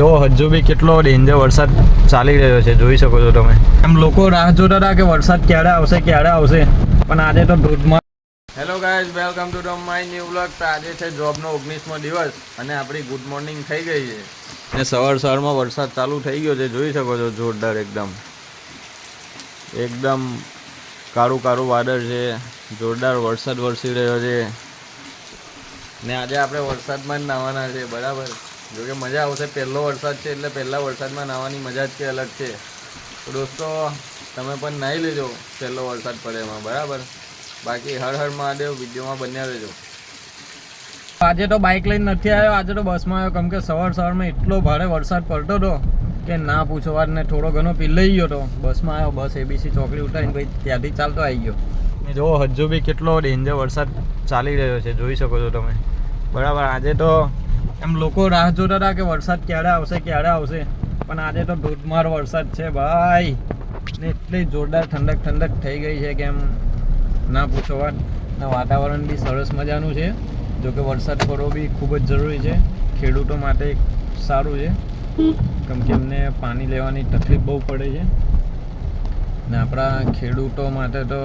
જો હજુ બી કેટલો ડેન્જર વરસાદ ચાલી રહ્યો છે, જોઈ શકો છો તમે. એમ લોકો રાહ જોતા હતા કે વરસાદ ક્યારે આવશે, પણ આજે તો ધોધમાર. Hello guys, welcome to my new vlog. તો આજે છે જોબનો 19મો દિવસ અને આપણી ગુડ મોર્નિંગ થઈ ગઈ છે અને સવારમાં વરસાદ ચાલુ થઈ ગયો છે, જોઈ શકો છો. જોરદાર એકદમ કાળું વાદળ છે, જોરદાર વરસાદ વરસી રહ્યો છે ને આજે આપણે વરસાદમાં જ નાહવાના છે, બરાબર. જોકે મજા આવશે, પહેલો વરસાદ છે એટલે પહેલા વરસાદમાં નાહવાની મજા જ અલગ છે. તો દોસ્તો, તમે પણ નાહી લેજો પહેલો વરસાદ પડે એમાં, બરાબર. બાકી હર હર મહાદેવ, વિડીયોમાં બન્યા રહેજો. આજે તો બાઇક લઈને નથી આવ્યો, આજે તો બસમાં આવ્યો, કેમ કે સવારમાં એટલો ભારે વરસાદ પડતો હતો કે ના પૂછો વાત. ને થોડો ઘણો પીલાઈ ગયો હતો, બસમાં આવ્યો. બસ એબીસી ચોકડી ઉતારીને ભાઈ ત્યાંથી ચાલતો આવી ગયો. જો હજુ બી કેટલો ડેન્જર વરસાદ ચાલી રહ્યો છે, જોઈ શકો છો તમે, બરાબર. આજે તો એમ લોકો રાહ જોતા હતા કે વરસાદ ક્યારે આવશે, પણ આજે તો ધોધમાર વરસાદ છે ભાઈ. ને એટલી જોરદાર ઠંડક થઈ ગઈ છે કે એમ ના પૂછો વાત. ને વાતાવરણ બી સરસ મજાનું છે. જોકે વરસાદ પડવો બી ખૂબ જ જરૂરી છે, ખેડૂતો માટે સારું છે, કેમ કે એમને પાણી લેવાની તકલીફ બહુ પડે છે. ને આપણા ખેડૂતો માટે તો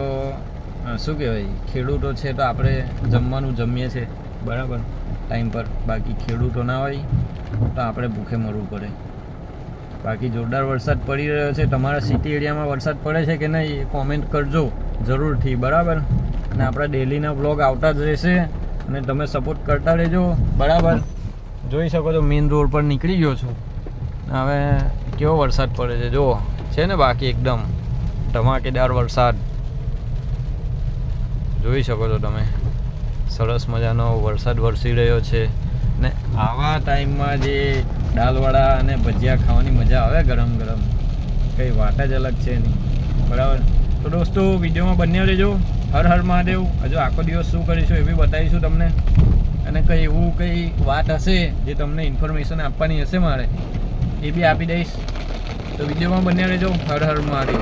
શું કહેવાય, ખેડૂતો છે તો આપણે જમવાનું જમીએ છીએ, બરાબર, ટાઈમ પર. બાકી ખેડૂતો ના હોય તો આપણે ભૂખે મરવું પડે. બાકી જોરદાર વરસાદ પડી રહ્યો છે. તમારા સિટી એરિયામાં વરસાદ પડે છે કે નહીં એ કોમેન્ટ કરજો જરૂરથી, બરાબર. અને આપણા ડેલીના વ્લોગ આવતા જ રહેશે અને તમે સપોર્ટ કરતા રહેજો, બરાબર. જોઈ શકો છો મેઇન રોડ પર નીકળી ગયો છું. હવે કેવો વરસાદ પડે છે જુઓ, છે ને બાકી એકદમ ધમાકેદાર વરસાદ જોઈ શકો છો તમે. સરસ મજાનો વરસાદ વરસી રહ્યો છે ને આવા ટાઈમમાં જે દાલવડા અને ભજીયા ખાવાની મજા આવે ગરમ, કંઈ વાત જ અલગ છે નહીં, બરાબર. તો દોસ્તો, વિડીયોમાં બન્યા રહેજો. હર હર મહાદેવ. હજુ આખો દિવસ શું કરીશું એ બી બતાવીશું તમને, અને કંઈ વાત હશે જે તમને ઇન્ફોર્મેશન આપવાની હશે મારે, એ બી આપી દઈશ. તો વિડીયોમાં બન્યા રહેજો. હર હર મહાદેવ.